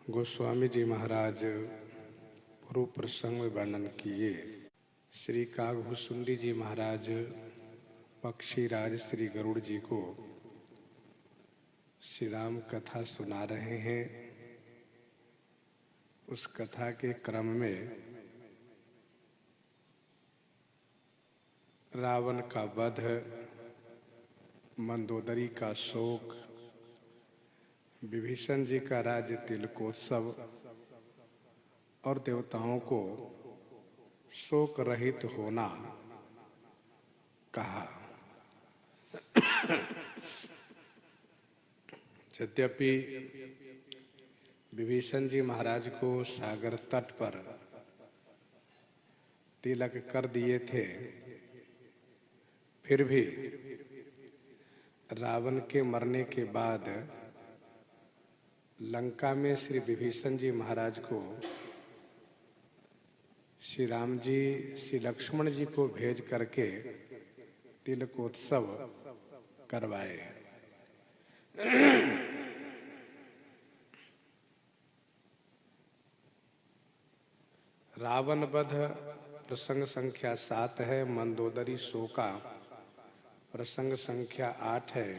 गोस्वामी जी महाराज पूर्व प्रसंग में वर्णन किए। श्री कागभूषुंडी जी महाराज पक्षीराज श्री गरुड़ जी को श्री राम कथा सुना रहे हैं। उस कथा के क्रम में रावण का वध, मंदोदरी का शोक, विभीषण जी का राज्य तिलकोत्सव और देवताओं को शोक रहित होना कहा। यद्यपि विभीषण जी महाराज को सागर तट पर तिलक कर दिए थे, फिर भी रावण के मरने के बाद लंका में श्री विभीषण जी महाराज को श्री राम जी श्री लक्ष्मण जी को भेज करके तिलकोत्सव करवाए। रावण वध प्रसंग संख्या 7 है। मंदोदरी शोका प्रसंग संख्या 8 है।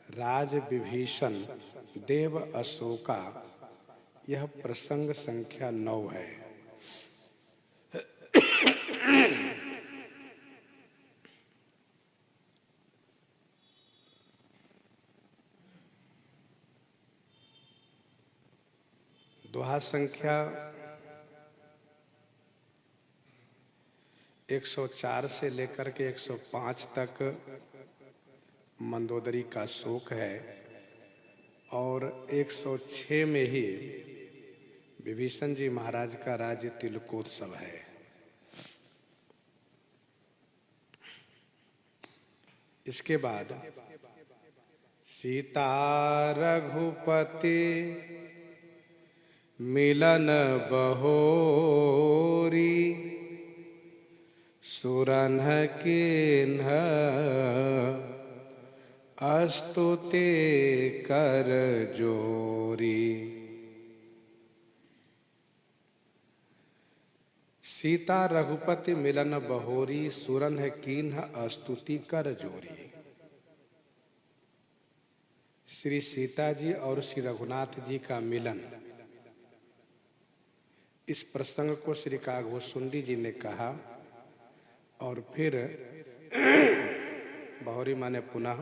राज विभीषण देव अशोका यह प्रसंग संख्या 9 है। दोहा संख्या 104 से लेकर के 105 तक मंदोदरी का शोक है और 106 में ही विभीषण जी महाराज का राज्य तिलकोत्सव है। इसके बाद सीता रघुपति मिलन बहोरी, सुरन्ह किन्ह अस्तुति कर जोरी। सीता रघुपति मिलन बहोरी, सुरन्ह किन्ह अस्तुति कर जोरी। श्री सीता जी और श्री रघुनाथ जी का मिलन, इस प्रसंग को श्री कागभूषुंडी जी ने कहा और फिर बहोरी माने पुनः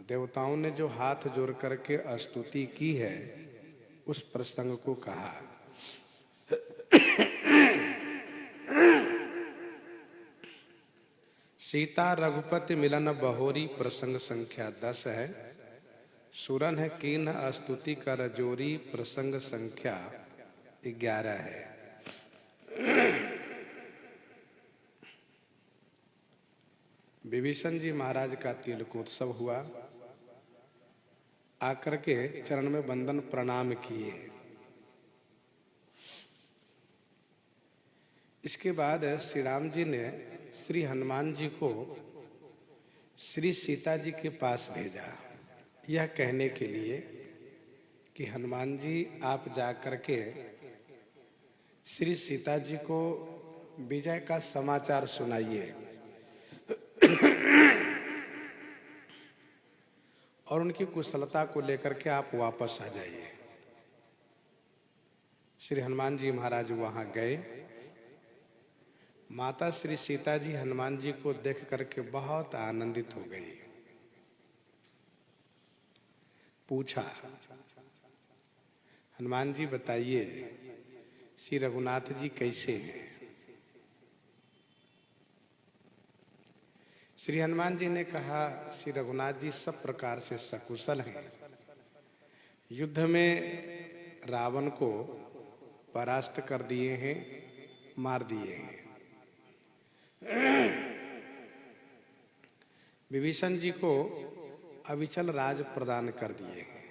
देवताओं ने जो हाथ जोड़ करके स्तुति की है उस प्रसंग को कहा। सीता रघुपति मिलन बहोरी प्रसंग संख्या 10 है। सुरन्ह किन्ह स्तुति कर जोरी प्रसंग संख्या 11 है। विभीषण जी महाराज का तिलकोत्सव हुआ। आकर के चरण में वंदन प्रणाम किए। इसके बाद श्री राम जी ने श्री हनुमान जी को श्री सीता जी के पास भेजा, यह कहने के लिए कि हनुमान जी आप जाकर के श्री सीता जी को विजय का समाचार सुनाइए और उनकी कुशलता को लेकर के आप वापस आ जाइए। श्री हनुमान जी महाराज वहां गए। माता श्री सीता जी हनुमान जी को देख करके बहुत आनंदित हो गई। पूछा, हनुमान जी बताइए श्री रघुनाथ जी कैसे हैं? श्री हनुमान जी ने कहा, श्री रघुनाथ जी सब प्रकार से सकुशल हैं। युद्ध में रावण को परास्त कर दिए हैं, मार दिए हैं। विभीषण जी को अविचल राज प्रदान कर दिए हैं।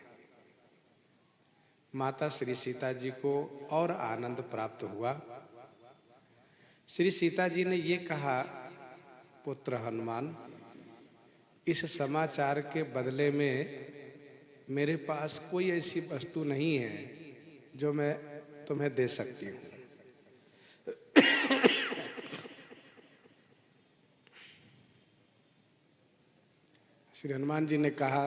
माता श्री सीता जी को और आनंद प्राप्त हुआ। श्री सीता जी ने ये कहा, पुत्र हनुमान, इस समाचार के बदले में मेरे पास कोई ऐसी वस्तु नहीं है जो मैं तुम्हें दे सकती हूँ। श्री हनुमान जी ने कहा,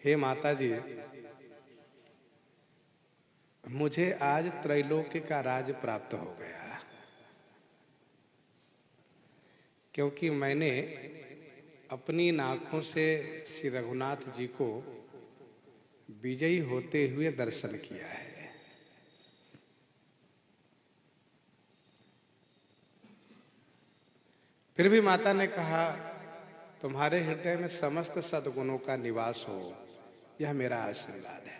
हे माता जी, मुझे आज त्रैलोक्य का राज प्राप्त हो गया, क्योंकि मैंने अपनी आंखों से श्री रघुनाथ जी को विजयी होते हुए दर्शन किया है। फिर भी माता ने कहा, तुम्हारे हृदय में समस्त सद्गुणों का निवास हो, यह मेरा आशीर्वाद है।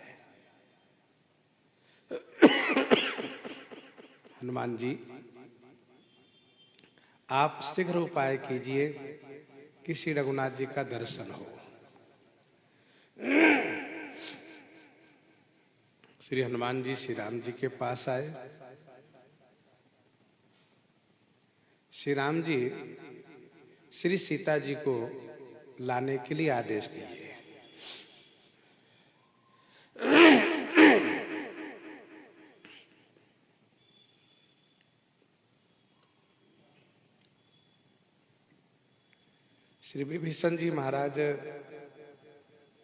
हनुमान जी, आप शीघ्र उपाय कीजिए कि श्री रघुनाथ जी का दर्शन हो। श्री हनुमान जी श्री राम जी के पास आए। श्री राम जी श्री सीता जी को लाने के लिए आदेश दिए। श्री विभीषण जी महाराज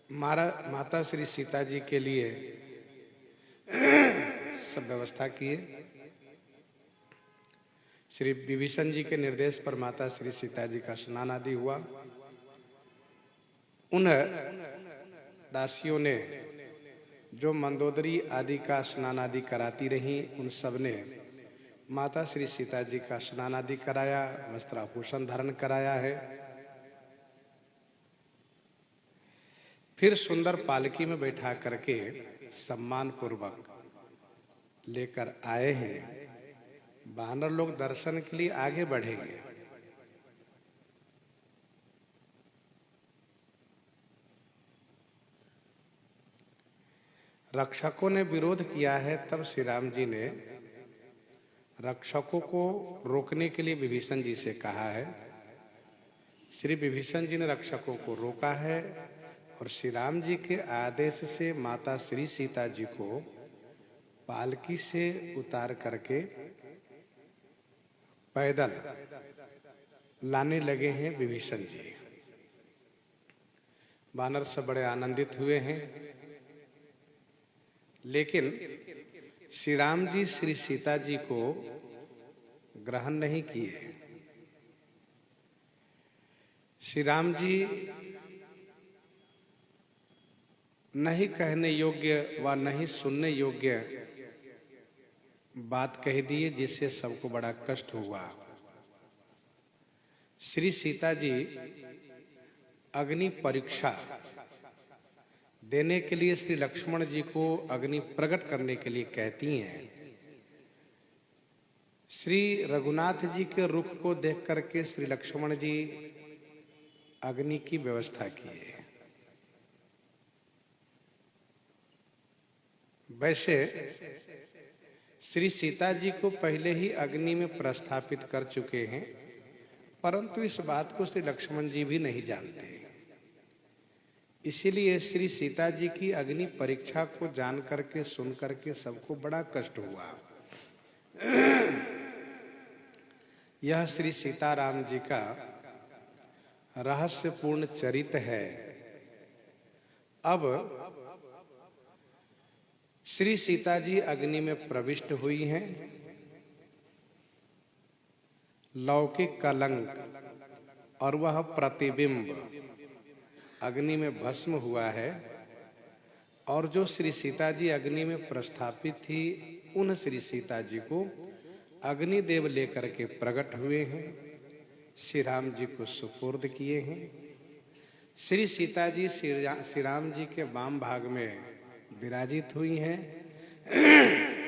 माता श्री सीता जी के लिए सब व्यवस्था किए। श्री विभीषण जी के निर्देश पर माता श्री सीता जी का स्नान आदि हुआ। उन दासियों ने जो मंदोदरी आदि का स्नान आदि कराती रही, उन सब ने माता श्री सीता जी का स्नान आदि कराया, वस्त्राभूषण धारण कराया है। फिर सुंदर पालकी में बैठा करके सम्मान पूर्वक लेकर आए हैं। वानर लोग दर्शन के लिए आगे बढ़ेंगे। रक्षकों ने विरोध किया है, तब श्री राम जी ने रक्षकों को रोकने के लिए विभीषण जी से कहा है। श्री विभीषण जी ने रक्षकों को रोका है और श्री राम जी के आदेश से माता श्री सीता जी को पालकी से उतार करके पैदल लाने लगे हैं विभीषण जी। वानर सब बड़े आनंदित हुए हैं, लेकिन श्री राम जी श्री सीता जी को ग्रहण नहीं किए। श्री राम जी नहीं कहने योग्य व नहीं सुनने योग्य बात कह दिए, जिससे सबको बड़ा कष्ट हुआ। श्री सीता जी अग्नि परीक्षा देने के लिए श्री लक्ष्मण जी को अग्नि प्रकट करने के लिए कहती हैं। श्री रघुनाथ जी के रुख को देख करके श्री लक्ष्मण जी अग्नि की व्यवस्था किए। वैसे श्री सीता जी को पहले ही अग्नि में प्रस्थापित कर चुके हैं, परंतु इस बात को श्री लक्ष्मण जी भी नहीं जानते। इसीलिए श्री सीता जी की अग्नि परीक्षा को जान करके सुन करके सबको बड़ा कष्ट हुआ। यह श्री सीताराम जी का रहस्यपूर्ण चरित्र है। अब श्री सीता जी अग्नि में प्रविष्ट हुई हैं। लौकिक कलंक और वह प्रतिबिंब अग्नि में भस्म हुआ है, और जो श्री सीता जी अग्नि में प्रस्थापित थी, उन श्री सीता जी को अग्निदेव लेकर के प्रकट हुए हैं, श्री राम जी को सुपुर्द किए हैं। श्री सीता जी श्री राम जी के वाम भाग में विराजित हुई हैं।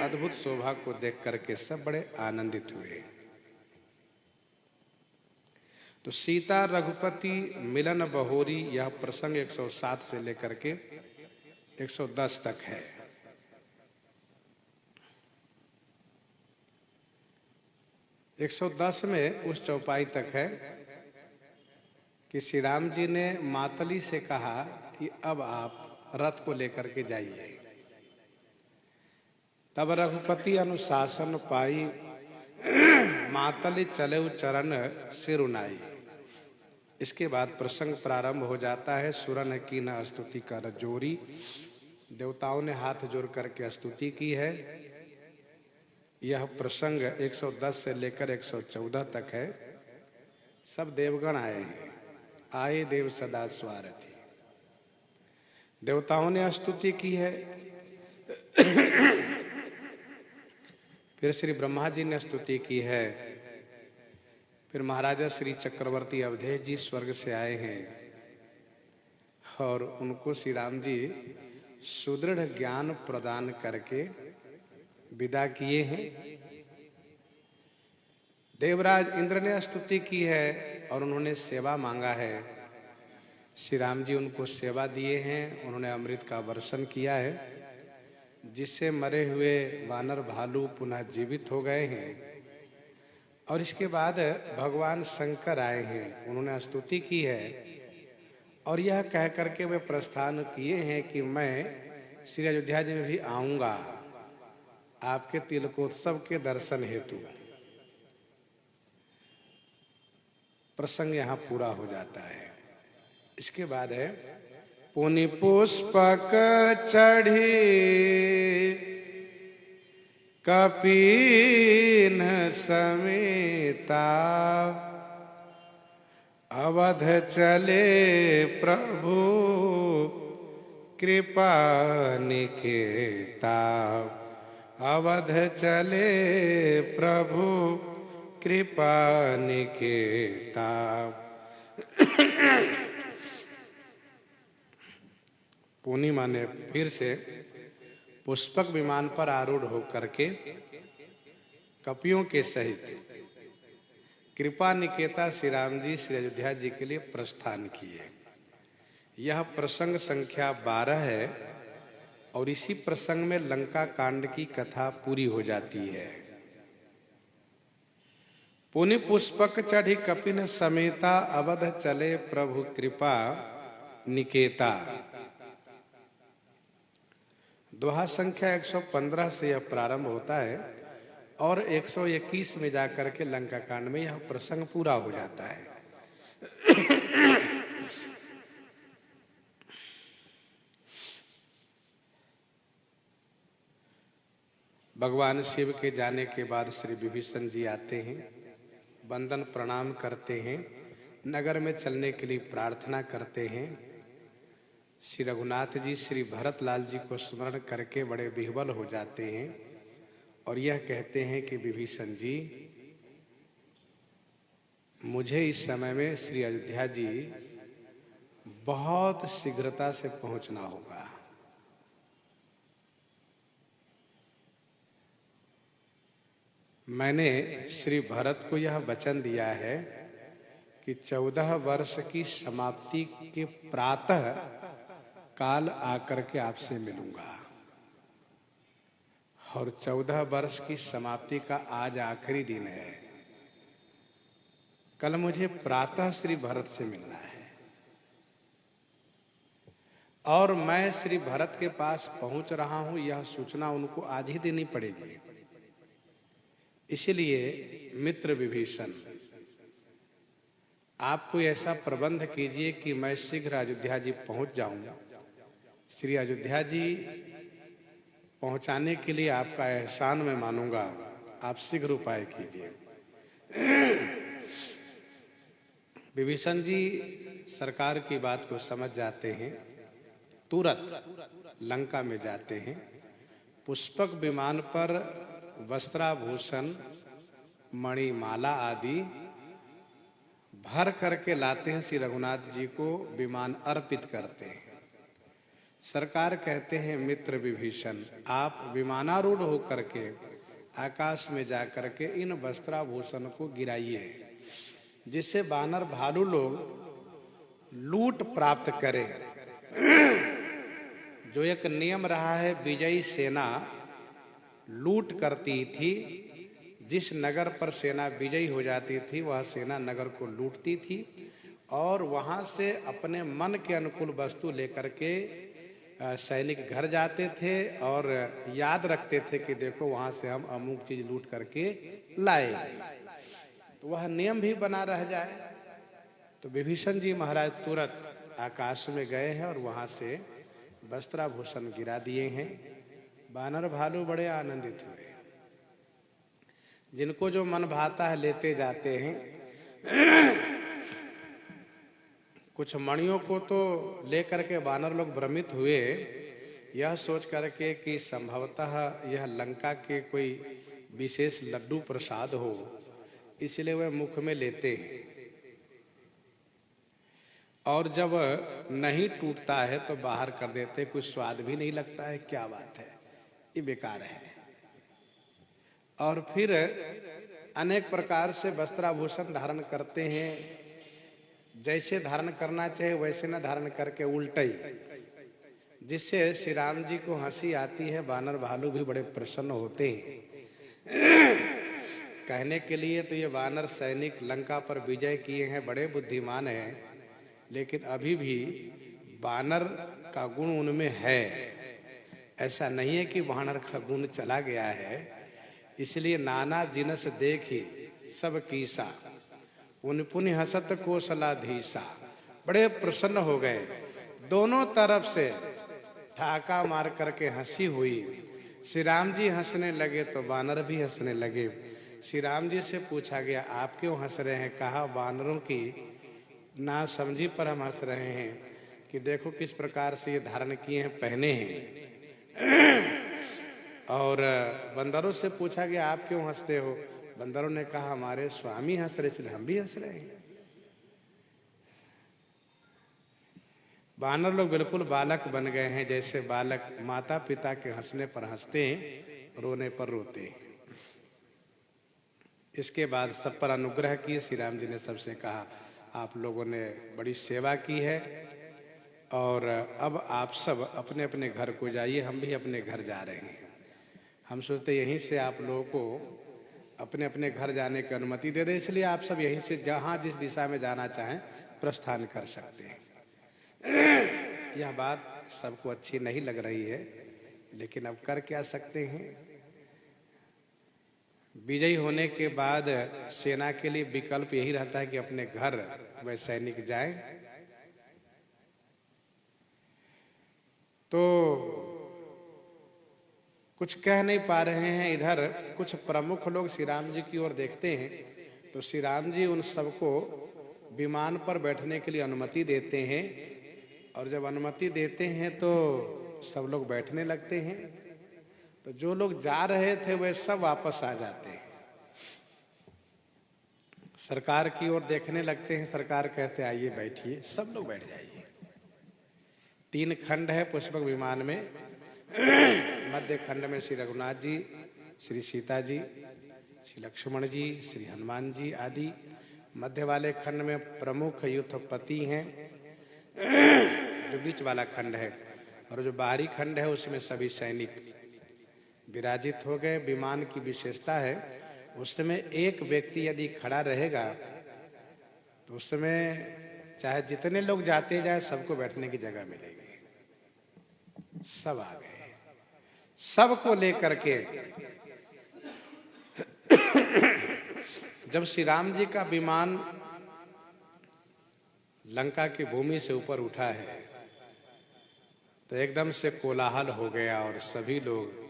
अद्भुत शोभा को देख करके सब बड़े आनंदित हुए। तो सीता रघुपति मिलन बहोरी, यह प्रसंग 107 से लेकर के 110 तक है। एक 110 में उस चौपाई तक है कि श्री राम जी ने मातली से कहा कि अब आप रथ को लेकर के जाइए। तब रघुपति अनुशासन पाई, मातल चले चरण सिर उनाई। इसके बाद प्रसंग प्रारंभ हो जाता है। सुरन की न स्तुति कर जोरी, देवताओं ने हाथ जोड़ करके स्तुति की है। यह प्रसंग 110 से लेकर 114 तक है। सब देवगण आए हैं। आए देव सदा स्वारथी। देवताओं ने स्तुति की है। फिर श्री ब्रह्मा जी ने स्तुति की है। फिर महाराजा श्री चक्रवर्ती अवधेश जी स्वर्ग से आए हैं और उनको श्री राम जी सुदृढ़ ज्ञान प्रदान करके विदा किए हैं। देवराज इंद्र ने स्तुति की है और उन्होंने सेवा मांगा है। श्री राम जी उनको सेवा दिए हैं। उन्होंने अमृत का वर्षण किया है, जिससे मरे हुए वानर भालू पुनः जीवित हो गए हैं। और इसके बाद भगवान शंकर आए हैं। उन्होंने स्तुति की है और यह कह करके वे प्रस्थान किए हैं कि मैं श्री अयोध्या जी में भी आऊंगा आपके तिलकोत्सव के दर्शन हेतु। प्रसंग यहाँ पूरा हो जाता है। इसके बाद है पुनि पुष्पक चढ़ी कपीन समेता, अवध चले प्रभु कृपा निकेता। अवध चले प्रभु कृपा निकेता। पूर्णिमा ने फिर से पुष्पक विमान पर आरूढ़ होकर के कपियों के सहित कृपा निकेता श्री राम जी श्री अयोध्या जी के लिए प्रस्थान किए। यह प्रसंग संख्या 12 है और इसी प्रसंग में लंका कांड की कथा पूरी हो जाती है। पुनि पुष्पक चढ़ी कपिन समेता, अवध चले प्रभु कृपा निकेता। दोहा संख्या 115 से यह प्रारंभ होता है और 121 में जाकर के लंका कांड में यह प्रसंग पूरा हो जाता है। भगवान शिव के जाने के बाद श्री विभीषण जी आते हैं, वंदन प्रणाम करते हैं, नगर में चलने के लिए प्रार्थना करते हैं। श्री रघुनाथ जी श्री भरत लाल जी को स्मरण करके बड़े विह्वल हो जाते हैं और यह कहते हैं कि विभीषण जी, मुझे इस समय में श्री अयोध्या जी बहुत शीघ्रता से पहुंचना होगा। मैंने श्री भरत को यह वचन दिया है कि 14 वर्ष की समाप्ति के प्रातः काल आकर के आपसे मिलूंगा और 14 वर्ष की समाप्ति का आज आखिरी दिन है। कल मुझे प्रातः श्री भरत से मिलना है और मैं श्री भरत के पास पहुंच रहा हूं, यह सूचना उनको आज ही देनी पड़ेगी। इसलिए मित्र विभीषण, आप कोई ऐसा प्रबंध कीजिए कि मैं शीघ्र अयोध्या जी पहुंच जाऊं। श्री अयोध्या जी पहुंचाने के लिए आपका एहसान मैं मानूंगा, आप शीघ्र उपाय कीजिए। विभीषण जी सरकार की बात को समझ जाते हैं, तुरंत लंका में जाते हैं। पुष्पक विमान पर वस्त्राभूषण मणिमाला आदि भर करके लाते हैं। श्री रघुनाथ जी को विमान अर्पित करते हैं। सरकार कहते हैं, मित्र विभीषण, आप विमानारूढ़ होकर के आकाश में जाकर के इन वस्त्राभूषण को गिराइए, जिससे वानर भालू लोग लूट प्राप्त करें। जो एक नियम रहा है, विजयी सेना लूट करती थी। जिस नगर पर सेना विजयी हो जाती थी वह सेना नगर को लूटती थी और वहां से अपने मन के अनुकूल वस्तु लेकर के सैनिक घर जाते थे और याद रखते थे कि देखो वहां से हम अमुक चीज लूट करके लाए, तो वह नियम भी बना रह जाए। तो विभीषण जी महाराज तुरंत आकाश में गए हैं और वहां से वस्त्राभूषण गिरा दिए हैं। वानर भालू बड़े आनंदित हुए, जिनको जो मन भाता है लेते जाते हैं। कुछ मणियों को तो लेकर के वानर लोग भ्रमित हुए, यह सोच करके कि संभवतः यह लंका के कोई विशेष लड्डू प्रसाद हो, इसलिए वह मुख में लेते हैं। और जब नहीं टूटता है तो बाहर कर देते, कुछ स्वाद भी नहीं लगता है, क्या बात है, ये बेकार है। और फिर अनेक प्रकार से वस्त्राभूषण धारण करते हैं, जैसे धारण करना चाहिए वैसे न धारण करके उल्टाई, जिससे श्री राम जी को हंसी आती है। वानर भालू भी बड़े प्रसन्न होते हैं। कहने के लिए तो ये वानर सैनिक लंका पर विजय किए हैं, बड़े बुद्धिमान हैं, लेकिन अभी भी वानर का गुण उनमें है। ऐसा नहीं है कि वानर का गुण चला गया है। इसलिए नाना जिनस देखी सब कीसा, उन पुनि हसत कोसलाधीसा, बड़े प्रसन्न हो गए। दोनों तरफ से ठाका मार करके हंसी हुई। श्री राम जी हंसने लगे तो वानर भी हंसने लगे। श्री राम जी से पूछा गया, आप क्यों हंस रहे हैं? कहा, वानरों की ना समझी पर हम हंस रहे हैं कि देखो किस प्रकार से ये धारण किए हैं, पहने हैं। और बंदरों से पूछा गया, आप क्यों हंसते हो? बंदरों ने कहा, हमारे स्वामी हंस रहे इसलिए हम भी हंस रहे हैं। वानर लोग बिल्कुल बालक बन गए हैं, जैसे बालक माता पिता के हंसने पर हंसते हैं, रोने पर रोते हैं। इसके बाद सब पर अनुग्रह किए। श्री राम जी ने सबसे कहा, आप लोगों ने बड़ी सेवा की है और अब आप सब अपने अपने घर को जाइए, हम भी अपने घर जा रहे हैं। हम सोचते यहीं से आप लोगों को अपने अपने घर जाने की अनुमति दे दे, इसलिए आप सब यहीं से जहां जिस दिशा में जाना चाहें प्रस्थान कर सकते हैं। यह बात सबको अच्छी नहीं लग रही है, लेकिन अब कर क्या सकते हैं। विजयी होने के बाद सेना के लिए विकल्प यही रहता है कि अपने घर वह सैनिक जाएं। तो कुछ कह नहीं पा रहे हैं। इधर कुछ प्रमुख लोग श्री राम जी की ओर देखते हैं, तो श्री राम जी उन सबको विमान पर बैठने के लिए अनुमति देते हैं। और जब अनुमति देते हैं तो सब लोग बैठने लगते हैं। तो जो लोग जा रहे थे वे सब वापस आ जाते हैं, सरकार की ओर देखने लगते हैं। सरकार कहते आइए बैठिए, सब लोग बैठ जाइए। 3 खंड है पुष्पक विमान में। मध्य खंड में श्री रघुनाथ जी, श्री सीता जी, श्री लक्ष्मण जी, श्री हनुमान जी आदि। मध्य वाले खंड में प्रमुख युद्धपति हैं, जो बीच वाला खंड है, और जो बाहरी खंड है उसमें सभी सैनिक विराजित हो गए। विमान की विशेषता है, उस समय एक व्यक्ति यदि खड़ा रहेगा तो उस समय चाहे जितने लोग जाते जाए सबको बैठने की जगह मिलेगी। सब आ गए, सबको लेकर के जब श्री राम जी का विमान लंका की भूमि से ऊपर उठा है तो एकदम से कोलाहल हो गया और सभी लोग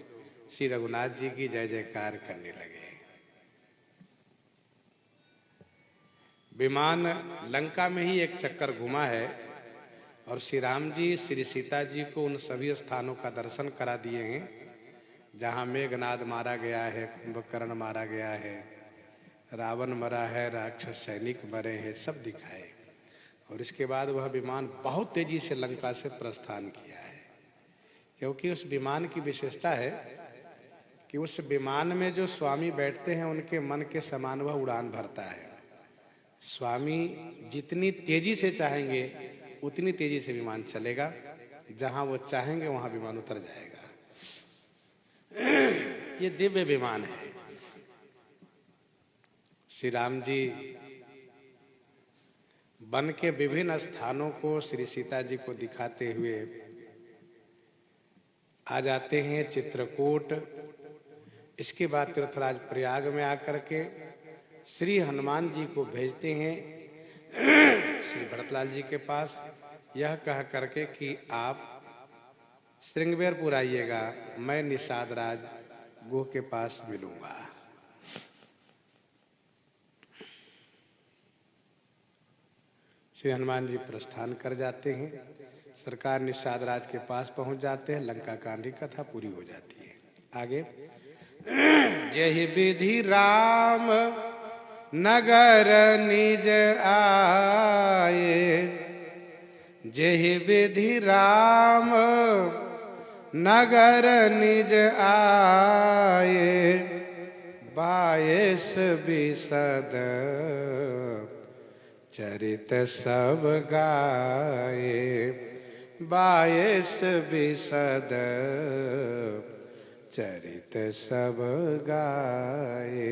श्री रघुनाथ जी की जय जयकार करने लगे। विमान लंका में ही एक चक्कर घुमा है और श्री राम जी श्री सीता जी को उन सभी स्थानों का दर्शन करा दिए हैं जहां मेघनाद मारा गया है, कुंभकर्ण मारा गया है, रावण मरा है, राक्षस सैनिक मरे हैं, सब दिखाए। और इसके बाद वह विमान बहुत तेजी से लंका से प्रस्थान किया है, क्योंकि उस विमान की विशेषता है कि उस विमान में जो स्वामी बैठते हैं उनके मन के समान वह उड़ान भरता है। स्वामी जितनी तेजी से चाहेंगे उतनी तेजी से विमान चलेगा, जहां वो चाहेंगे वहां विमान उतर जाएगा। ये दिव्य विमान है। श्री राम जी वन के विभिन्न स्थानों को श्री सीता जी को दिखाते हुए आ जाते हैं चित्रकूट। इसके बाद तीर्थराज प्रयाग में आकर के श्री हनुमान जी को भेजते हैं श्री भरतलाल जी के पास, यह कह करके कि आप श्रृंगवेरपुर आइएगा, मैं निषाद राज गुह के पास मिलूंगा। श्री हनुमान जी प्रस्थान कर जाते हैं, सरकार निषाद राज के पास पहुंच जाते हैं, लंका कांड की कथा पूरी हो जाती है। आगे जहि विधि राम नगर निज आए, जहि विधि राम नगर निज आए, 22 बिसद चरित सब गाए, 22 बिसद चरित सब गाए।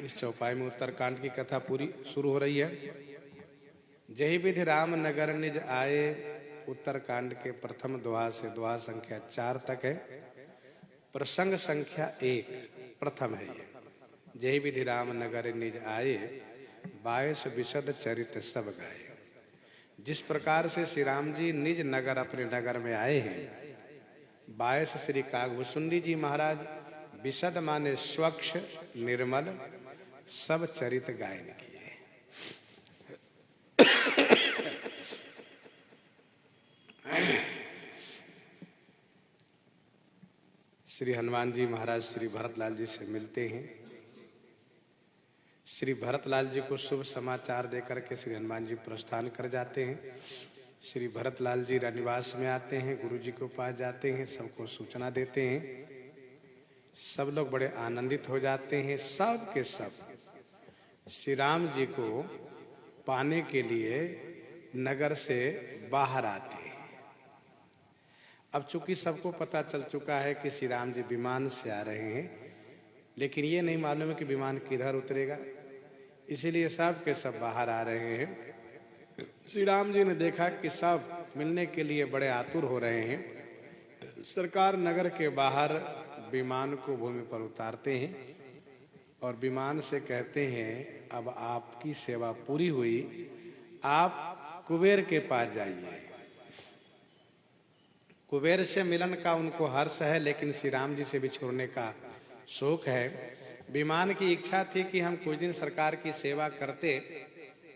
इस चौपाई में उत्तरकांड की कथा पूरी शुरू हो रही है। जहि विधि राम नगर निज आए, उत्तरकांड के प्रथम दोहा से दोहा संख्या 4 तक है। प्रसंग संख्या 1 प्रथम है ये। जहि विधि राम नगर निज आए, 22 बिसद चरित सब गाए। जिस प्रकार से श्री राम जी निज नगर अपने नगर में आए हैं, 22 श्री कागभूषुंडी जी महाराज विशद माने स्वच्छ निर्मल सब चरित गायन किए। श्री हनुमान जी महाराज श्री भरतलाल जी से मिलते हैं। श्री भरतलाल जी को शुभ समाचार देकर के श्री हनुमान जी प्रस्थान कर जाते हैं। श्री भरतलाल जी रनिवास में आते हैं, गुरु जी के पास जाते हैं, सबको सूचना देते हैं। सब लोग बड़े आनंदित हो जाते हैं। सब के सब श्री राम जी को पाने के लिए नगर से बाहर आते हैं। अब चूंकि सबको पता चल चुका है कि श्री राम जी विमान से आ रहे हैं, लेकिन ये नहीं मालूम है कि विमान किधर उतरेगा, इसीलिए सब के सब बाहर आ रहे हैं। श्री राम जी ने देखा कि सब मिलने के लिए बड़े आतुर हो रहे हैं। सरकार नगर के बाहर विमान को भूमि पर उतारते हैं और विमान से कहते हैं, अब आपकी सेवा पूरी हुई, आप कुबेर के पास जाइए। कुबेर से मिलन का उनको हर्ष है, लेकिन श्री राम जी से बिछुड़ने का शोक है। विमान की इच्छा थी कि हम कुछ दिन सरकार की सेवा करते,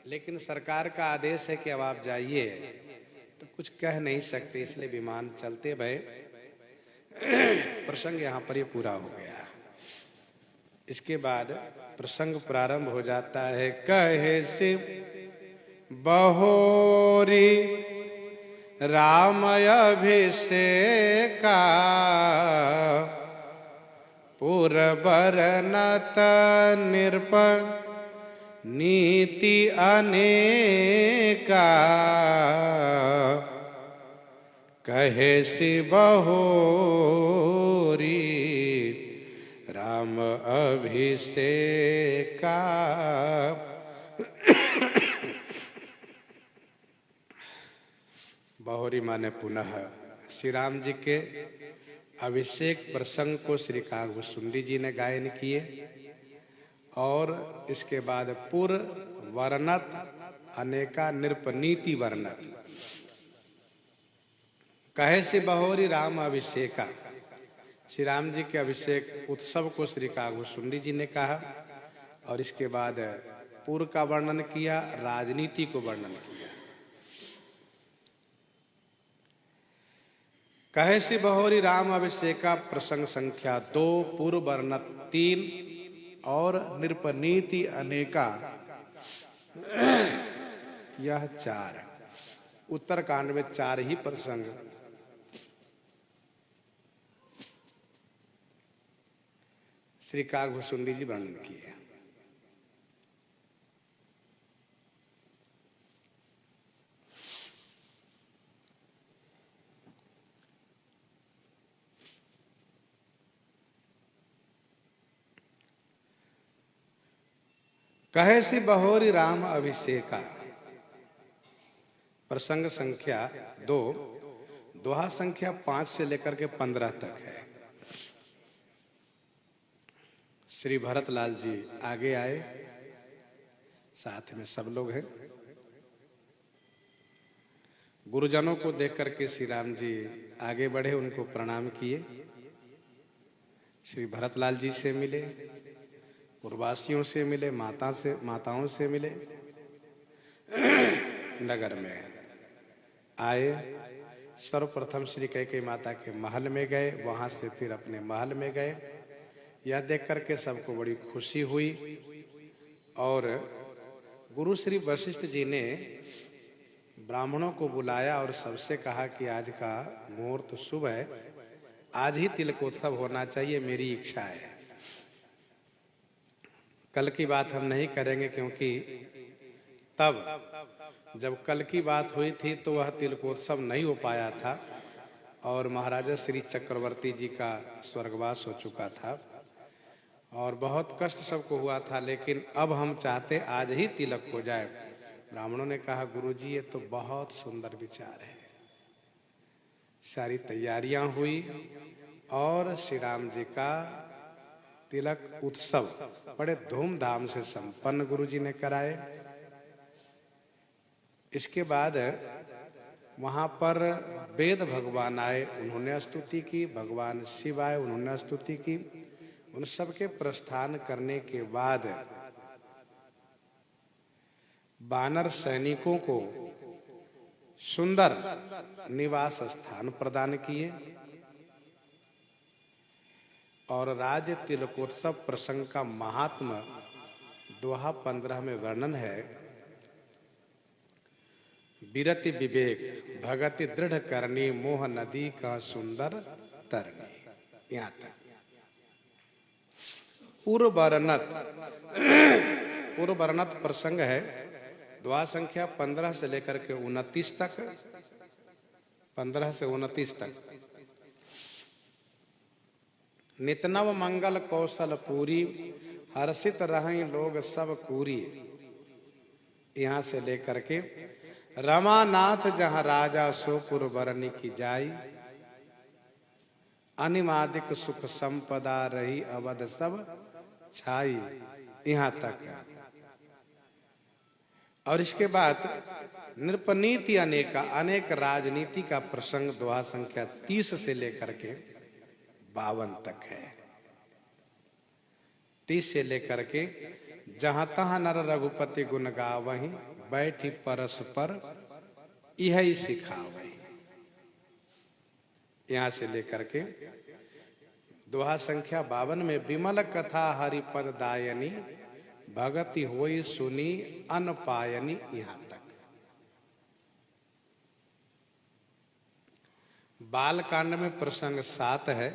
लेकिन सरकार का आदेश है कि अब आप जाइए, तो कुछ कह नहीं सकते, इसलिए विमान चलते भय। प्रसंग यहाँ पर ये पूरा हो गया। इसके बाद प्रसंग प्रारंभ हो जाता है। कहे से बहोरी राम अभिषेका, पुरबरनत निरपन नीति अनेका, कहे सि बहोरी राम अभिषेका। बहोरी माने पुनः। श्री राम जी के अभिषेक प्रसंग को श्री कागभूषुंडी जी ने गायन किए और इसके बाद पुर वर्णत अनेका नृपनीति वर्णत। कहे से बहोरी राम अभिषेका, श्री राम जी के अभिषेक उत्सव को श्री कागभूषुंडी जी ने कहा और इसके बाद पुर का वर्णन किया, राजनीति को वर्णन किया। कहे से बहोरी राम अभिषेका प्रसंग संख्या 2, पूर्व वर्णत 3 और नृपनीति अनेका यह 4। उत्तरकांड में 4 ही प्रसंग श्री कागभूषुंडी जी वर्णन किए। कहे सी बहोरी राम अभिषेका प्रसंग संख्या 2, दोहा संख्या 5 से लेकर के 15 तक है। श्री भरतलाल जी आगे आए, साथ में सब लोग हैं। गुरुजनों को देख करके श्री राम जी आगे बढ़े, उनको प्रणाम किए। श्री भरतलाल जी से मिले, पूर्ववासियों से मिले, माताओं से मिले। नगर में आए, सर्वप्रथम श्री कैकेयी माता के महल में गए, वहां से फिर अपने महल में गए। यह देख करके सबको बड़ी खुशी हुई और गुरु श्री वशिष्ठ जी ने ब्राह्मणों को बुलाया और सबसे कहा कि आज का मुहूर्त शुभ है, आज ही तिलकोत्सव होना चाहिए, मेरी इच्छा है। कल की बात हम नहीं करेंगे, क्योंकि तब जब कल की बात हुई थी तो वह तिलकोत्सव नहीं हो पाया था और महाराजा श्री चक्रवर्ती जी का स्वर्गवास हो चुका था और बहुत कष्ट सबको हुआ था। लेकिन अब हम चाहते आज ही तिलक हो जाए। ब्राह्मणों ने कहा, गुरुजी ये तो बहुत सुंदर विचार है। सारी तैयारियां हुई और श्री राम जी का तिलक उत्सव बड़े धूमधाम से संपन्न गुरुजी ने कराए। इसके बाद वहां पर वेद भगवान आए, उन्होंने स्तुति की, भगवान शिव आए, उन्होंने स्तुति की। उन सबके प्रस्थान करने के बाद वानर सैनिकों को सुंदर निवास स्थान प्रदान किए और राज्य तिलकोत्सव प्रसंग का महात्म दोहा 15 में वर्णन है। विरति विवेक भगति दृढ़ करनी, मोह नदी का सुंदर तरनी। यहाँ तक पूर्व वर्णत प्रसंग है। दोहा संख्या 15 से लेकर के 29 तक, 15 से 29 तक। नितनव मंगल कौशल पूरी, हर्षित रहें लोग सब पूरी। यहाँ से लेकर के रमानाथ जहाँ राजा सोपुर बरनी की जाई, अनिमादिक सुख संपदा रही अवध सब छाई। यहाँ तक। और इसके बाद नृपनीति अनेक राजनीति का प्रसंग दोहा संख्या 30 से लेकर के 52 तक है। 30 से लेकर के जहां तहां नर रघुपति गुण गावहीं, बैठी परस्पर यही सिखावहीं। यहां से लेकर के दोहा संख्या 52 में विमल कथा हरिपद दायनी, भगति होई सुनी अन पायनी। यहां तक। बाल कांड में प्रसंग 7 है,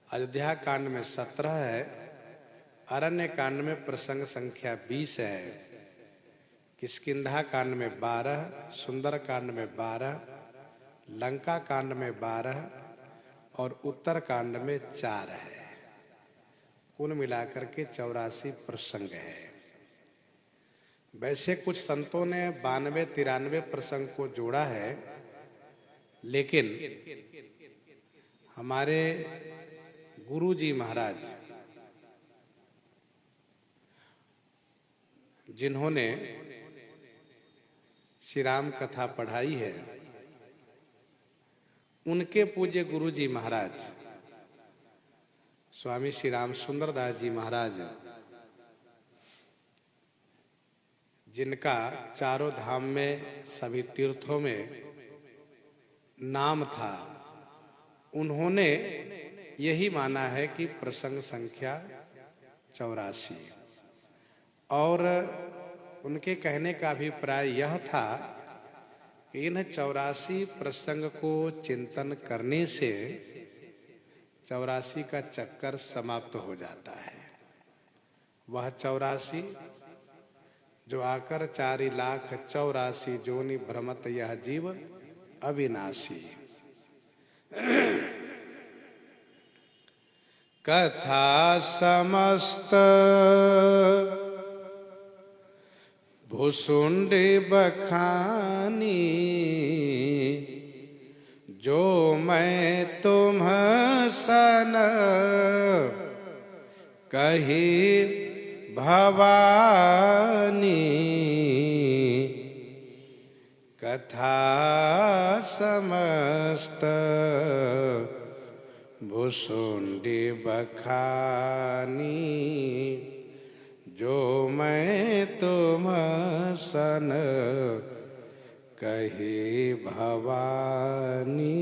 अयोध्या कांड में 17 है, अरण्य कांड में प्रसंग संख्या 20 है, किष्किंधा कांड में 12, सुंदर कांड में 12, लंका कांड में 12 और उत्तर कांड में 4 है। कुल मिलाकर के 84 प्रसंग है। वैसे कुछ संतों ने 92-93 प्रसंग को जोड़ा है, लेकिन हमारे गुरु जी महाराज जिन्होंने श्री राम कथा पढ़ाई है, उनके पूज्य गुरु जी महाराज स्वामी श्री राम सुंदरदास जी महाराज, जिनका चारों धाम में सभी तीर्थों में नाम था, उन्होंने यही माना है कि प्रसंग संख्या 84। और उनके कहने का अभिप्राय यह था कि इन 84 प्रसंग को चिंतन करने से 84 का चक्कर समाप्त हो जाता है। वह 84 जो आकर 4,84,000 जोनि भ्रमत यह जीव अविनाशी। कथा समस्त भुसुंडी बखानी जो मैं तुम सन कही भवानी, कथा समस्त भुसुंडी बखानी जो मैं तुम सन कही भवानी।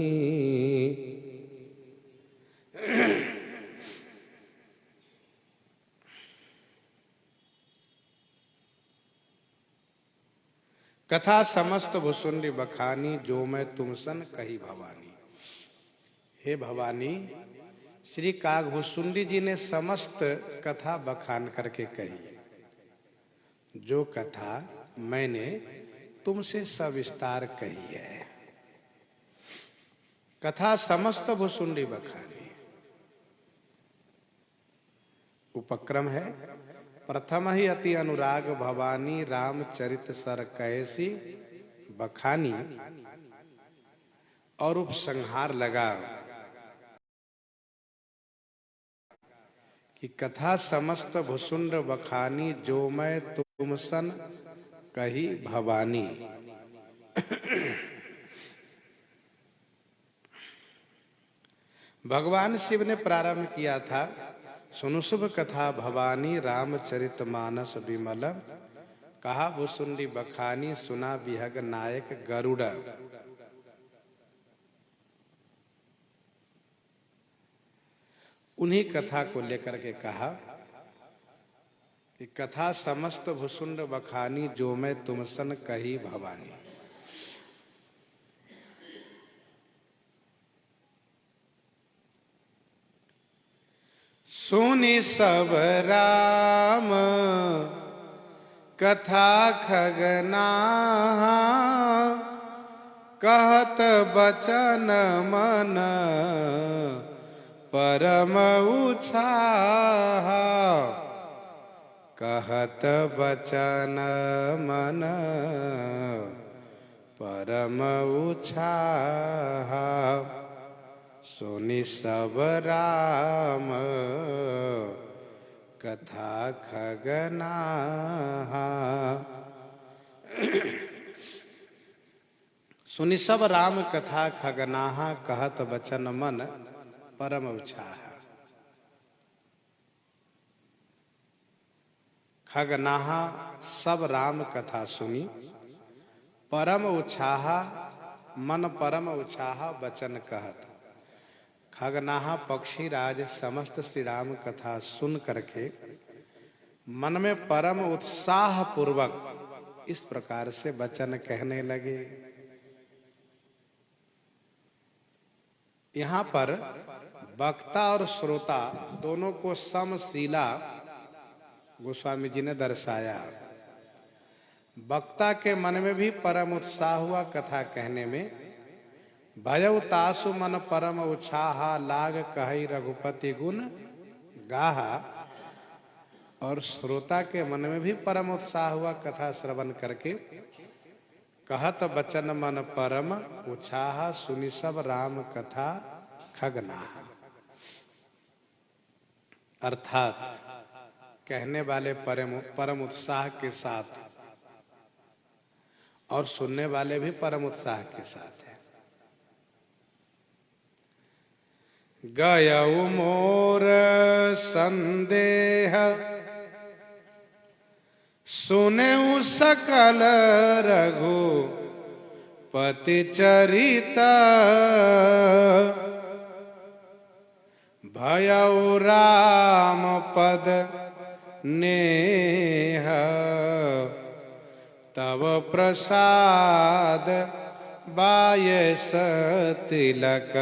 कथा समस्त भुसुंडी बखानी जो मैं तुम सन कही भवानी। हे भवानी, श्री कागभुसुंडी जी ने समस्त कथा बखान करके कही, जो कथा मैंने तुमसे सविस्तार कही है। कथा समस्त भुसुंडी बखानी। उपक्रम है, प्रथम ही अति अनुराग भवानी रामचरित सर कैसी बखानी, और उपसंहार लगा कि कथा समस्त भुसुंड बखानी जो मैं तुम सन कही भवानी। भगवान शिव ने प्रारंभ किया था, सुनु शुभ कथा भवानी रामचरित मानस विमल, कहा भुसुंडी बखानी सुना विहग नायक गरुड़। उन्हीं कथा को लेकर के कहा कि कथा समस्त भुसुंड बखानी जो मैं तुम सन कही भवानी। सुनि सब राम कथा खगना, कहत बचन मन परम उत्साह, कहत बचन मन परम उत्साह। सुनि सब राम कथा खगना। सुनि सब राम कथा खगना, कहत बचन मन परम उत्साह। खगनाह सब राम कथा सुनी, परम उत्साह मन परम उत्साह बचन कहत। खगनाह पक्षी राज समस्त श्री राम कथा सुन करके मन में परम उत्साह पूर्वक इस प्रकार से वचन कहने लगे। यहाँ पर वक्ता और श्रोता दोनों को समशीला गोस्वामी जी ने दर्शाया। वक्ता के मन में भी परम उत्साह हुआ कथा कहने में, भयउ तासु मन परम उत्साह, लाग कहि रघुपति गुण गाहा। और श्रोता के मन में भी परम उत्साह हुआ कथा श्रवण करके, कहत बचन मन परम उत्साह, सुनि सब राम कथा खगनाहा। अर्थात कहने वाले परम उत्साह के साथ और सुनने वाले भी परम उत्साह के साथ है। गयउ मोर संदेह सुनेउ सकल रघुपति चरिता, भयउ राम पद नेह तव प्रसाद बायस तिलक,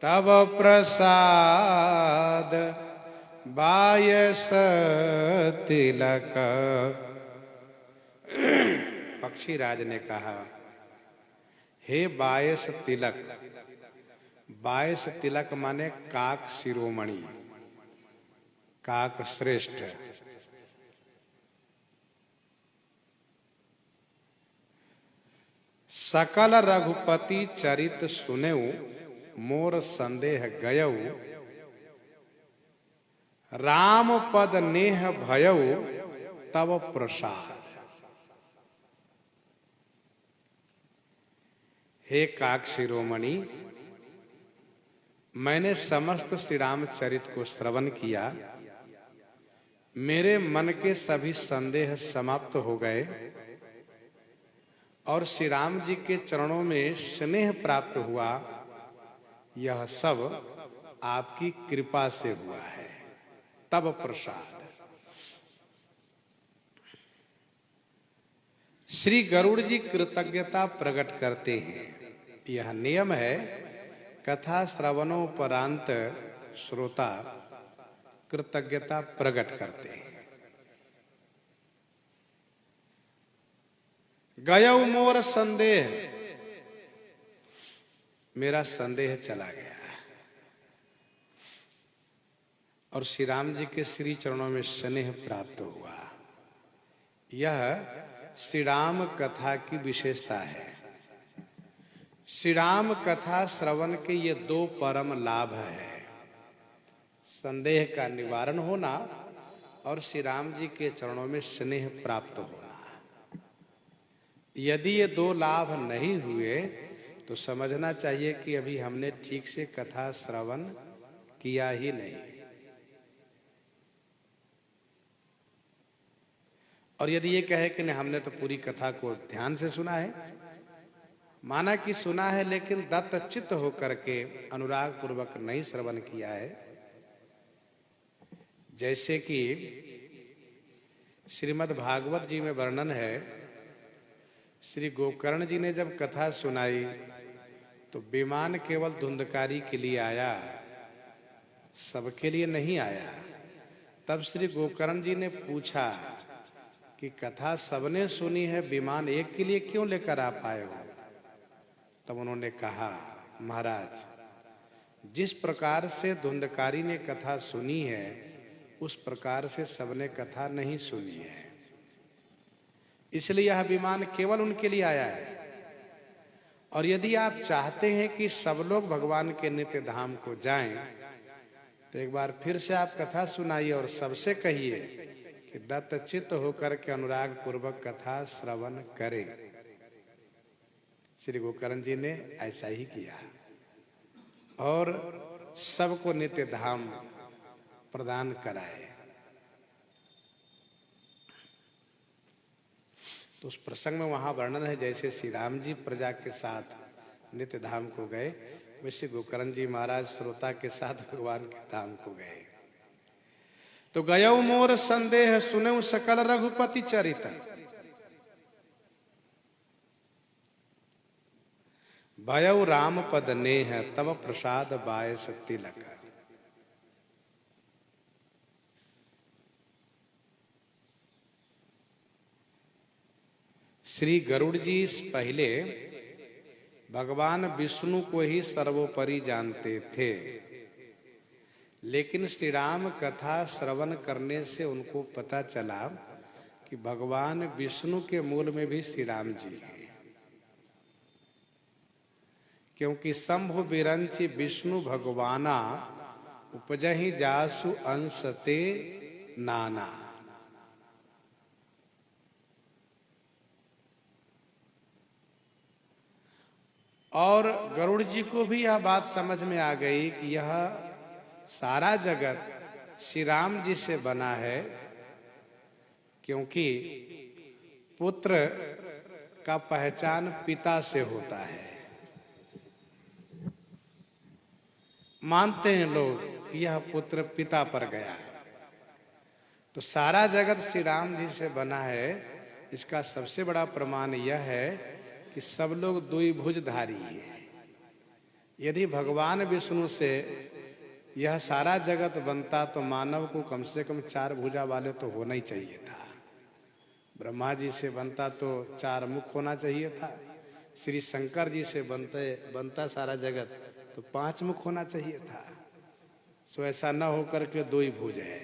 तव प्रसाद बायस तिलक। पक्षीराज ने कहा, हे बायस तिलक। बायस तिलक माने काक शिरोमणि, काक श्रेष्ठ। सकल रघुपति चरित सुनेऊ मोर संदेह गयऊ राम पद नेह भयऊ तब प्रसाद। हे काक शिरोमणि, मैंने समस्त श्री रामचरित को श्रवण किया, मेरे मन के सभी संदेह समाप्त हो गए और श्री राम जी के चरणों में स्नेह प्राप्त हुआ। यह सब आपकी कृपा से हुआ है, तब प्रसाद। श्री गरुड़ जी कृतज्ञता प्रकट करते हैं। यह नियम है, कथा श्रवणोपरांत श्रोता कृतज्ञता प्रकट करते हैं। गयऊ मोर संदेह, मेरा संदेह चला गया और श्री राम जी के श्री चरणों में स्नेह प्राप्त हुआ। यह श्री राम कथा की विशेषता है। श्री राम कथा श्रवण के ये दो परम लाभ है, संदेह का निवारण होना और श्री राम जी के चरणों में स्नेह प्राप्त होना। यदि ये दो लाभ नहीं हुए तो समझना चाहिए कि अभी हमने ठीक से कथा श्रवण किया ही नहीं। और यदि ये कहे कि नहीं, हमने तो पूरी कथा को ध्यान से सुना है, माना कि सुना है लेकिन दत्तचित्त होकर के अनुराग पूर्वक नहीं श्रवण किया है। जैसे कि श्रीमद् भागवत जी में वर्णन है, श्री गोकर्ण जी ने जब कथा सुनाई तो विमान केवल धुंधकारी के लिए आया, सबके लिए नहीं आया। तब श्री गोकर्ण जी ने पूछा कि कथा सबने सुनी है, विमान एक के लिए क्यों लेकर आप आए हो? तब उन्होंने कहा, महाराज, जिस प्रकार से धुंधकारी ने कथा सुनी है उस प्रकार से सबने कथा नहीं सुनी है, इसलिए यह विमान केवल उनके लिए आया है। और यदि आप चाहते हैं कि सब लोग भगवान के नित्य धाम को जाएं, तो एक बार फिर से आप कथा सुनाइए और सबसे कहिए कि दत्तचित्त होकर के अनुराग पूर्वक कथा श्रवण करें। श्री गोकर्ण जी ने ऐसा ही किया और सबको नित्य धाम प्रदान कराए। तो उस प्रसंग में वहां वर्णन है, जैसे श्री राम जी प्रजा के साथ नित्य धाम को गए, वैसे गोकर्ण जी महाराज श्रोता के साथ भगवान के धाम को गए। तो गयऊ मोर संदेह सुनेऊ सकल रघुपति चरित, भयऊ राम पद नेह तब प्रसाद बायस तिलक। श्री गरुड़ जी पहले भगवान विष्णु को ही सर्वोपरि जानते थे, लेकिन श्री राम कथा श्रवण करने से उनको पता चला कि भगवान विष्णु के मूल में भी श्री राम जी हैं। क्योंकि शंभु बिरंचि विष्णु भगवाना उपजहि जासु अंशते नाना। और गरुड़ जी को भी यह बात समझ में आ गई कि यह सारा जगत श्री राम जी से बना है, क्योंकि पुत्र का पहचान पिता से होता है। मानते हैं लोग कि यह पुत्र पिता पर गया, तो सारा जगत श्री राम जी से बना है। इसका सबसे बड़ा प्रमाण यह है कि सब लोग द्विभुजधारी हैं। यदि भगवान विष्णु से यह सारा जगत बनता तो मानव को कम से कम 4 भुजा वाले तो होना ही चाहिए था। ब्रह्मा जी से बनता तो 4 मुख होना चाहिए था। श्री शंकर जी से बनता सारा जगत तो 5 मुख होना चाहिए था। सो ऐसा न होकर के 2 ही भुज है।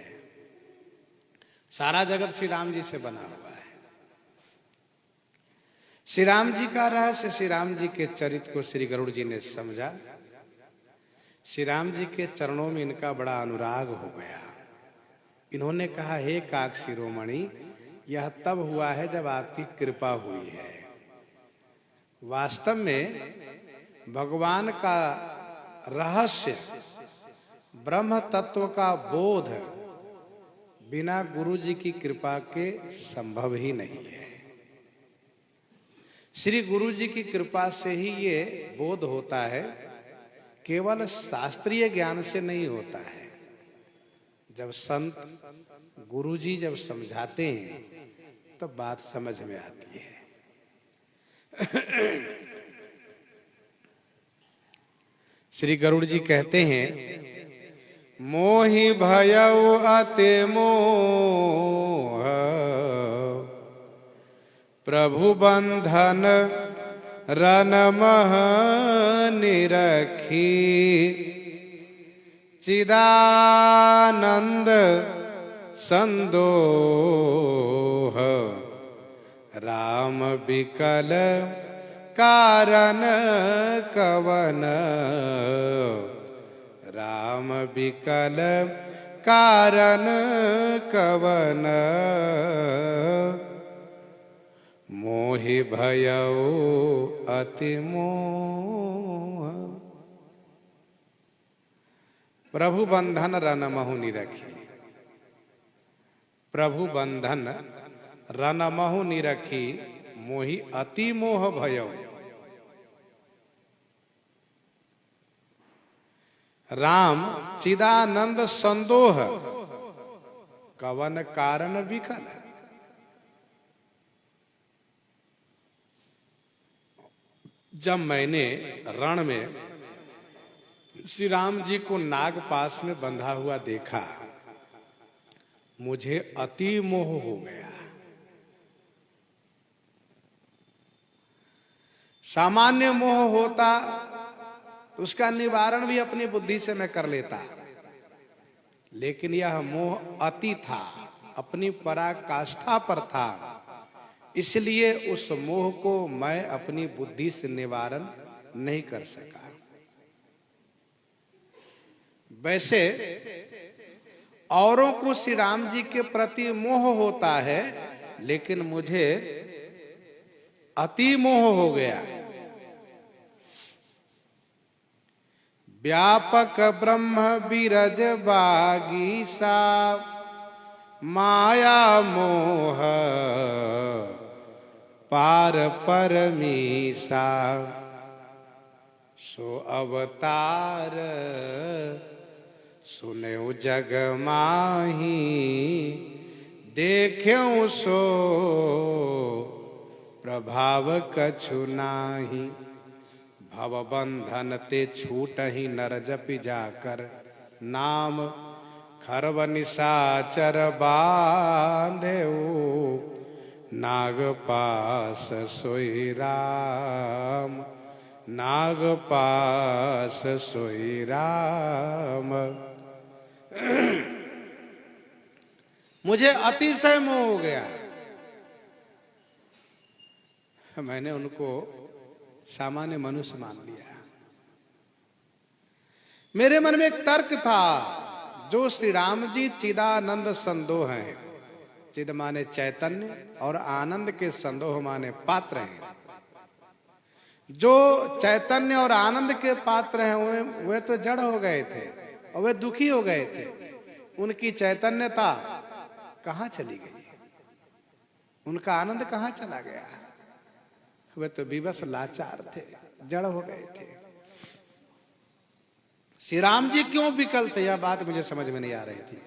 सारा जगत श्री राम जी से बना हुआ है। श्री राम जी का रहस्य, श्री राम जी के चरित्र को श्री गरुड़ जी ने समझा। श्री राम जी के चरणों में इनका बड़ा अनुराग हो गया। इन्होंने कहा, हे काक शिरोमणि, यह तब हुआ है जब आपकी कृपा हुई है। वास्तव में भगवान का रहस्य, ब्रह्म तत्व का बोध बिना गुरु जी की कृपा के संभव ही नहीं है। श्री गुरु जी की कृपा से ही ये बोध होता है, केवल शास्त्रीय ज्ञान से नहीं होता है। जब संत गुरु जी जब समझाते हैं तो बात समझ में आती है। श्री गरुड़ जी कहते हैं, मोहि भयउ अति मोह, प्रभु बंधन रन मह निरखी, चिदानंद संदोह, राम बिकल कारण कवन, राम बिकल कारण कवन, मोहि भयउ अति मोह, प्रभु बंधन रन महु निरखी। प्रभु बंधन रन महु निरखी, मोहि अति मोह भयउ। राम चिदानंद संदोह, कवन कारण विकल। जब मैंने रण में श्री राम जी को नाग पास में बंधा हुआ देखा, मुझे अति मोह हो गया। सामान्य मोह होता तो उसका निवारण भी अपनी बुद्धि से मैं कर लेता, लेकिन यह मोह अति था, अपनी पराकाष्ठा पर था, इसलिए उस मोह को मैं अपनी बुद्धि से निवारण नहीं कर सका। वैसे औरों को श्री राम जी के प्रति मोह होता है, लेकिन मुझे अति मोह हो गया। व्यापक ब्रह्म बिरज बागीसा, माया मोह पार परमीसा, सो अवतार सुनेउ जग माही, देख्यउ सो प्रभाव कछु नाही। भव बंधन ते छूट ही नर जपि जाकर, नाम खरव निशाचर बांधेउ, नाग पास सोई राम, नाग पास सोई राम। मुझे अतिशय मोह हो गया। मैंने उनको सामान्य मनुष्य मान लिया। मेरे मन में एक तर्क था, जो श्री राम जी चिदानंद संदोह हैं, चिद माने चैतन्य और आनंद के संदोह माने पात्र हैं। जो चैतन्य और आनंद के पात्र हैं वे तो जड़ हो गए थे और वे दुखी हो गए थे। उनकी चैतन्यता कहां चली गई, उनका आनंद कहां चला गया? वे तो विवश लाचार थे, जड़ हो गए थे। श्री राम जी क्यों विकल थे, यह बात मुझे समझ में नहीं आ रही थी,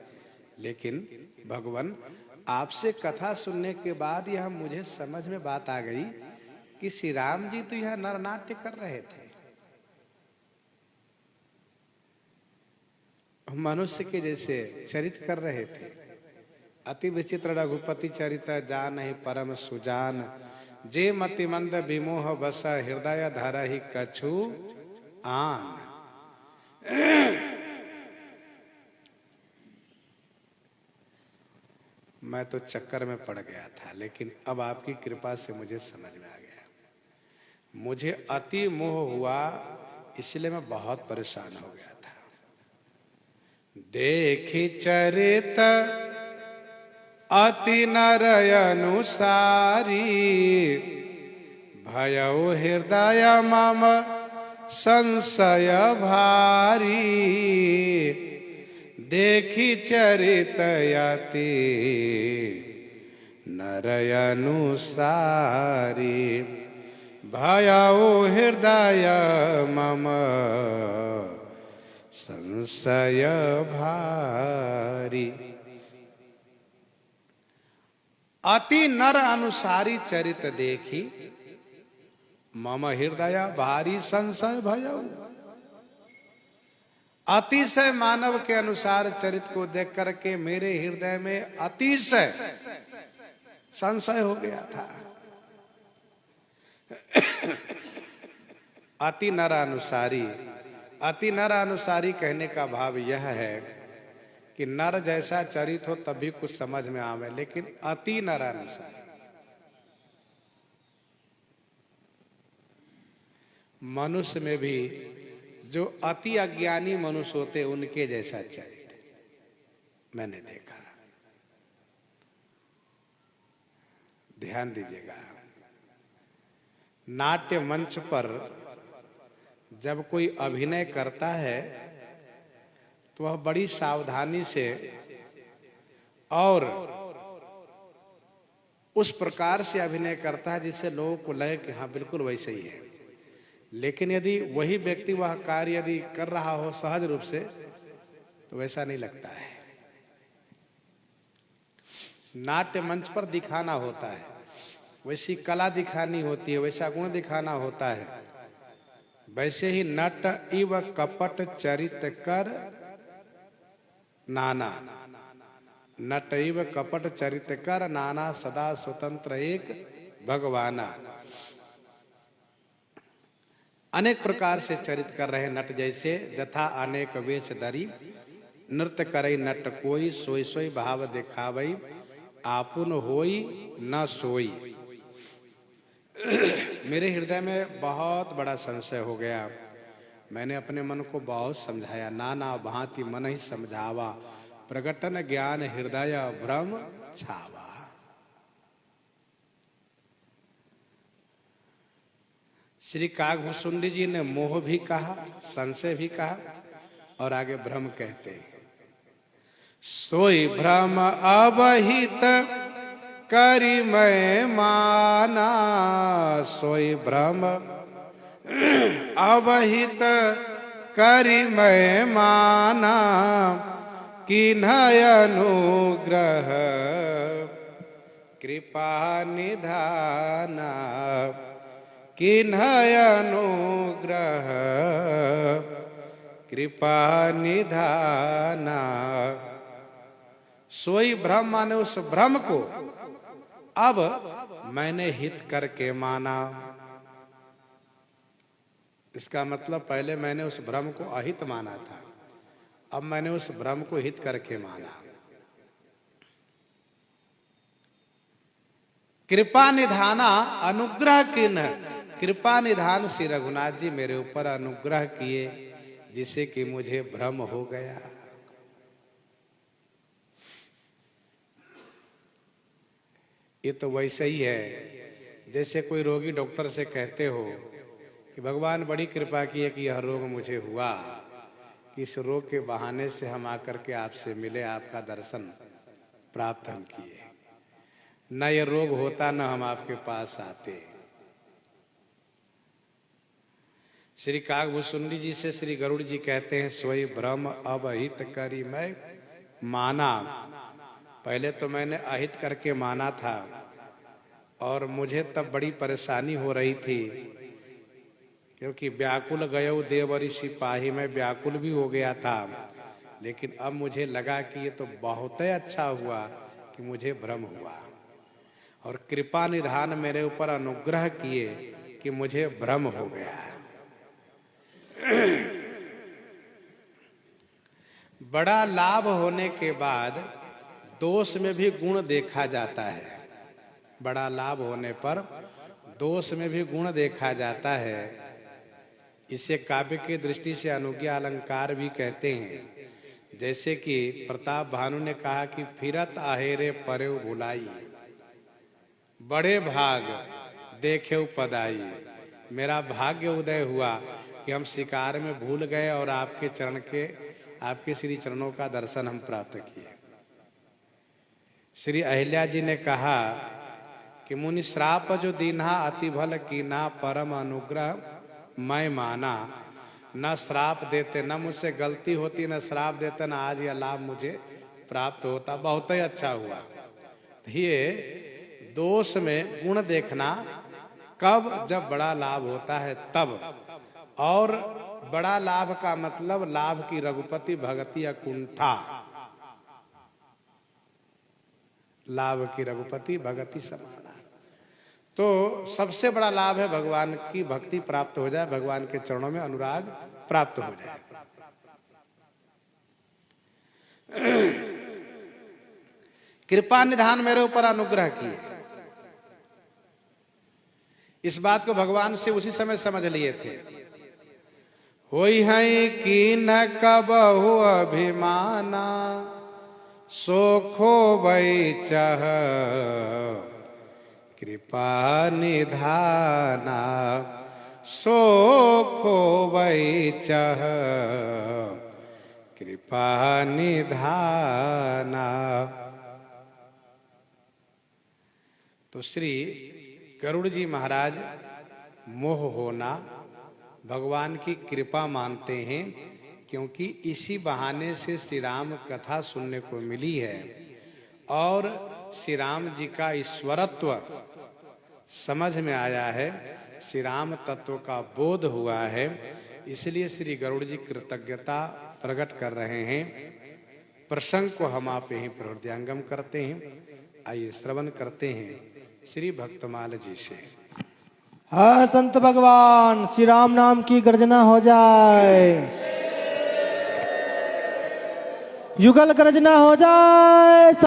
लेकिन भगवान आपसे कथा सुनने के बाद यह मुझे समझ में बात आ गई कि श्री राम जी तो यह नरनाट्य कर रहे थे, मनुष्य के जैसे चरित्र कर रहे थे। अति विचित्र रघुपति चरित जानहि परम सुजान, जे मति मंद विमोह बस हृदय धरहि कछु आन। मैं तो चक्कर में पड़ गया था, लेकिन अब आपकी कृपा से मुझे समझ में आ गया। मुझे अति मोह हुआ, इसलिए मैं बहुत परेशान हो गया था। देखी चरित अति नर अनुसारी, भयउ हृदय मम संशय भारी। देखी चरित अति नर अनुसारी, भयउ हृदय मम संशय भारी। अति नर अनुसारी चरित देखी, मम हृदय भारी संशय भयउ। अतिशय मानव के अनुसार चरित्र को देख करके मेरे हृदय में अतिशय संशय हो गया था। अति नर अनुसारी, अति नर अनुसारी कहने का भाव यह है कि नर जैसा चरित हो तभी कुछ समझ में आवे, लेकिन अति नर अनुसारी, मनुष्य में भी जो अति अज्ञानी मनुष्य होते उनके जैसा चरित्र मैंने देखा। ध्यान दीजिएगा, नाट्य मंच पर जब कोई अभिनय करता है तो वह बड़ी सावधानी से और उस प्रकार से अभिनय करता है जिससे लोगों को लगे कि हाँ बिल्कुल वैसे ही है। लेकिन यदि वही व्यक्ति वह कार्य यदि कर रहा हो सहज रूप से तो वैसा नहीं लगता है। नाट्य मंच पर दिखाना होता है, वैसी कला दिखानी होती है, वैसा गुण दिखाना होता है। वैसे ही नट इव कपट चरित कर नाना, नट इव कपट चरित कर नाना, सदा स्वतंत्र एक भगवाना। अनेक प्रकार से चरित कर रहे नट जैसे, जथा अनेक वेश धरी, नृत्य करई नट कोई, सोई सोई भाव दिखावई, आपुन होई न सोई। मेरे हृदय में बहुत बड़ा संशय हो गया। मैंने अपने मन को बहुत समझाया, नाना भांति मन ही समझावा, प्रगटन ज्ञान हृदय भ्रम छावा। श्री कागभूषुंडी जी ने मोह भी कहा, संशय भी कहा और आगे भ्रम कहते हैं। सोई भ्रम अवहित करी मैं माना, सोई भ्रम अवहित करी मैं माना, किन्हय अनुग्रह कृपा निधाना, किन्हय अनुग्रह कृपा निधाना। सोई भ्रम माने उस भ्रम को अब मैंने हित करके माना। इसका मतलब पहले मैंने उस भ्रम को अहित माना था, अब मैंने उस भ्रम को हित करके माना। कृपा निधाना, अनुग्रह किन्ह, कृपा निधान श्री रघुनाथ जी मेरे ऊपर अनुग्रह किए जिससे कि मुझे भ्रम हो गया। ये तो वैसे ही है जैसे कोई रोगी डॉक्टर से कहते हो कि भगवान बड़ी कृपा की है कि यह रोग मुझे हुआ, कि इस रोग के बहाने से हम आकर के आपसे मिले, आपका दर्शन प्राप्त हम किए, न ये रोग होता न हम आपके पास आते। श्री कागभूषुंडी जी से श्री गरुड़ जी कहते हैं, सोई भ्रम अब अहित करी मैं माना। पहले तो मैंने अहित करके माना था और मुझे तब बड़ी परेशानी हो रही थी, क्योंकि व्याकुल गयो देवरी सिपाही, में व्याकुल भी हो गया था। लेकिन अब मुझे लगा कि ये तो बहुत ही अच्छा हुआ कि मुझे भ्रम हुआ और कृपा निधान मेरे ऊपर अनुग्रह किए कि मुझे भ्रम हो गया। बड़ा लाभ होने के बाद दोष में भी गुण देखा जाता है। बड़ा लाभ होने पर दोष में भी गुण देखा जाता है। इसे काव्य की दृष्टि से अनुज्ञा अलंकार भी कहते हैं। जैसे कि प्रताप भानु ने कहा कि फिरत आहेरे परे भुलाई, बड़े भाग देखे पदाई। मेरा भाग्य उदय हुआ कि हम शिकार में भूल गए और आपके श्री चरणों का दर्शन हम प्राप्त किए। श्री अहिल्या जी ने कहा कि मुनि श्राप जो दीन्हा अति भल कीना, परम अनुग्रह मैं माना। न श्राप देते, न मुझसे गलती होती, न श्राप देते, न आज यह लाभ मुझे प्राप्त होता। बहुत ही अच्छा हुआ। ये दोष में गुण देखना कब, जब बड़ा लाभ होता है तब। और बड़ा लाभ का मतलब लाभ की रघुपति भगति अकुंठा, लाभ की रघुपति भगति समाना। तो सबसे बड़ा लाभ है भगवान की भक्ति प्राप्त हो जाए, भगवान के चरणों में अनुराग प्राप्त हो जाए। कृपा निधान मेरे ऊपर अनुग्रह किए, इस बात को भगवान से उसी समय समझ लिए थे। होई है कि न कबहु अभिमाना, सोखो वै चह कृपा निधाना। सोखो वै चह कृपा निधाना। तो श्री गरुड़ जी महाराज मोह होना भगवान की कृपा मानते हैं, क्योंकि इसी बहाने से श्री राम कथा सुनने को मिली है और श्री राम जी का ईश्वरत्व समझ में आया है, श्री राम तत्व का बोध हुआ है। इसलिए श्री गरुड़ जी कृतज्ञता प्रकट कर रहे हैं। प्रसंग को हम आप ही प्रहृदयंगम करते हैं। आइए श्रवण करते हैं श्री भक्तमाल जी से। हाँ संत भगवान, श्री राम नाम की गर्जना हो जाए, युगल गर्जना हो जाए।